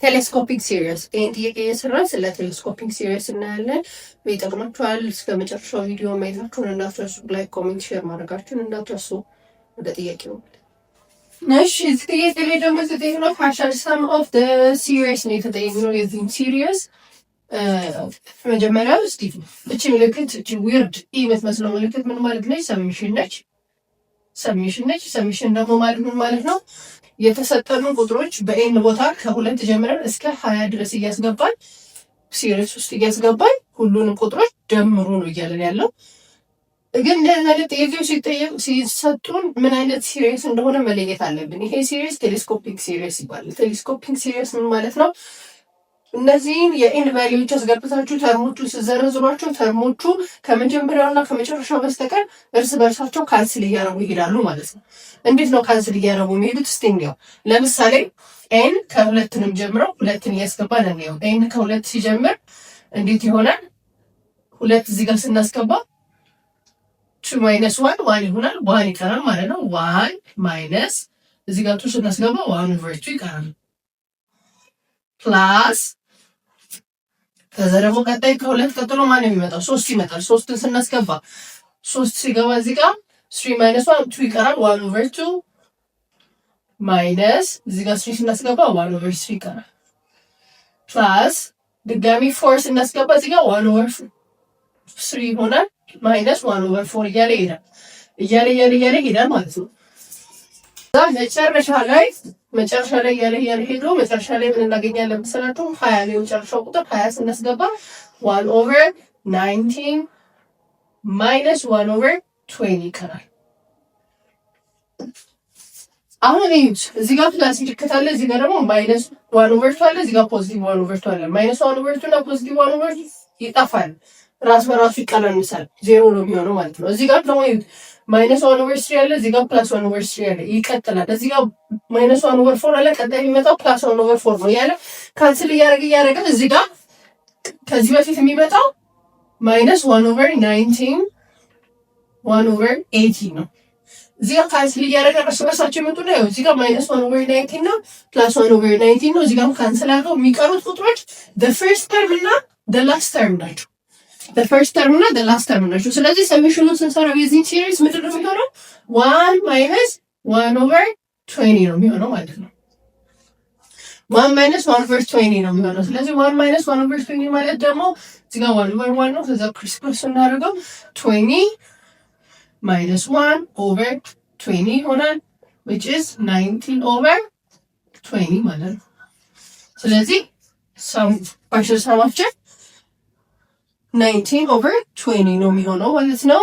ቴሌስኮፒክ ሲሪስ ይህን ጥያቄ እየሰራን ስለ ቴሌስኮፒክ ሲሪስ እናያለን። ይጠቅማችኋል። እስከ መጨረሻው ቪዲዮ ማየታችሁን እንዳትረሱ፣ ላይክ፣ ኮሜንት፣ ሼር ማድረጋችሁን እንዳትረሱ። ወደ ጥያቄው እሺ፣ እዚህ ጥያቄ ላይ ደግሞ የተጠየቅነው ፓርሻል ሰም ኦፍ ደ ሲሪስ ነው የተጠየቅነው። የዚህም ሲሪስ መጀመሪያ እስቲ እቺ ምልክት እቺ ዊርድ የምትመስለው ምልክት ምን ማለት ነች? ሰሚሽን ነች። ሰሚሽን ደግሞ ማለት ምን ማለት ነው? የተሰጠኑ ቁጥሮች በኤን ቦታ ከ2 ጀምረን እስከ 20 ድረስ እያስገባን ሲሪስ ውስጥ እያስገባን ሁሉንም ቁጥሮች ደምሩ ነው እያለን ያለው። ግን እንደዚህ አይነት ጥያቄዎች ሲሰጡን ምን አይነት ሲሪስ እንደሆነ መለየት አለብን። ይሄ ሲሪስ ቴሌስኮፒክ ሲሪስ ይባላል። ቴሌስኮፒክ ሲሪስ ምን ማለት ነው? እነዚህን የኤን ቫልዩዎች አስገብታችሁ ተርሞቹ ሲዘረዝሯቸው ተርሞቹ ከመጀመሪያውና ከመጨረሻው በስተቀር እርስ በርሳቸው ካንስል እያረጉ ይሄዳሉ ማለት ነው። እንዴት ነው ካንስል እያረጉ የሚሄዱት? እስቲ እንየው። ለምሳሌ ኤን ከ2ንም ጀምረው 2ን እያስገባን እንየው። ኤን ከ2 ሲጀምር እንዴት ይሆናል? 2 እዚህ ጋር ስናስገባ 2 ማይነስ 1 1 ይሆናል። 1 ይቀራል ማለት ነው። 1 ማይነስ እዚህ ጋር 2 ስናስገባ 1 ኦቨር 2 ይቀራል ፕላስ ከዛ ደግሞ ቀጣይ ከ2 ቀጥሎ ማን የሚመጣው 3 ይመጣል። 3ን ስናስገባ 3 ሲገባ እዚህ ጋር 3 ማይነስ 1 2 ይቀራል። 1 ኦቨር 2 ማይነስ እዚህ ጋር 3 ስናስገባ 1 ኦቨር 3 ይቀራል ፕላስ ድጋሚ 4 ስናስገባ እዚህ ጋር 1 ኦቨር 3 ይሆናል ማይነስ 1 ኦቨር 4 እያለ ይሄዳል ማለት ነው። መጨረሻ ላይ ያለ ሄዶ መጨረሻ ላይ ምን እናገኛለን መሰላችሁ? 20 ላይ የመጨረሻው ቁጥር 20 ስናስገባ 1 ኦቨር 19 ማይነስ 1 ኦቨር 20 ይቀራል። አሁን እዩት፣ እዚህ ጋር ፕላስ ምልክት አለ፣ እዚህ ጋር ደግሞ ማይነስ 1 ኦቨር 2 አለ፣ እዚህ ጋር ፖዚቲቭ 1 ኦቨር 2 አለ። ማይነስ 1 ኦቨር 2 እና ፖዚቲቭ 1 ኦቨር ይጠፋል፣ ራስ በራሱ ይቀናንሳል፣ ዜሮ ነው የሚሆነው ማለት ነው። እዚህ ጋር ደግሞ እዩት ማይነስ 1 ኦቨር 3 አለ፣ እዚህ ጋር ፕላስ 1 ኦቨር 3 አለ፣ ይቀጥላል። እዚህ ጋር ማይነስ 1 ኦቨር 4 አለ፣ ቀጣይ የሚመጣው ፕላስ 1 ኦቨር 4 ነው ያለ ካንስል እያደረገ እዚህ ጋር ከዚህ በፊት የሚመጣው ማይነስ 1 ኦቨር 19 1 ኦቨር 18 ነው። እዚህ ጋር ካንስል እያደረገ እርስ በርሳቸው ይመጡ ነው። እዚህ ጋር ማይነስ 1 ኦቨር 19 ነው፣ ፕላስ 1 ኦቨር 19 ነው። እዚህ ጋር ካንስል አድርገው የሚቀሩት ቁጥሮች the first term እና the last term ናቸው። the first term እና the last term ናቸው። ስለዚህ ሰሜሽኑን ስንሰራው የዚህ ሲሪስ ምንድን ነው የሚሆነው? 1 ማይነስ 1 ኦቨር 20 ነው የሚሆነው ማለት ነው። 1 ማይነስ 1 ኦቨር 20 ነው የሚሆነው። ስለዚህ 1 ማይነስ 1 ኦቨር 20 ማለት ደግሞ እዚህ ጋር 1 ኦቨር 1 ነው። ከዛ ክሪስክሮስ እናደርገው 20 ማይነስ 1 ኦቨር 20 ይሆናል which is 19 ኦቨር 20 ማለት ነው። ስለዚህ ፓርሻል ሳማችን 19 over 20 ነው የሚሆነው ማለት ነው።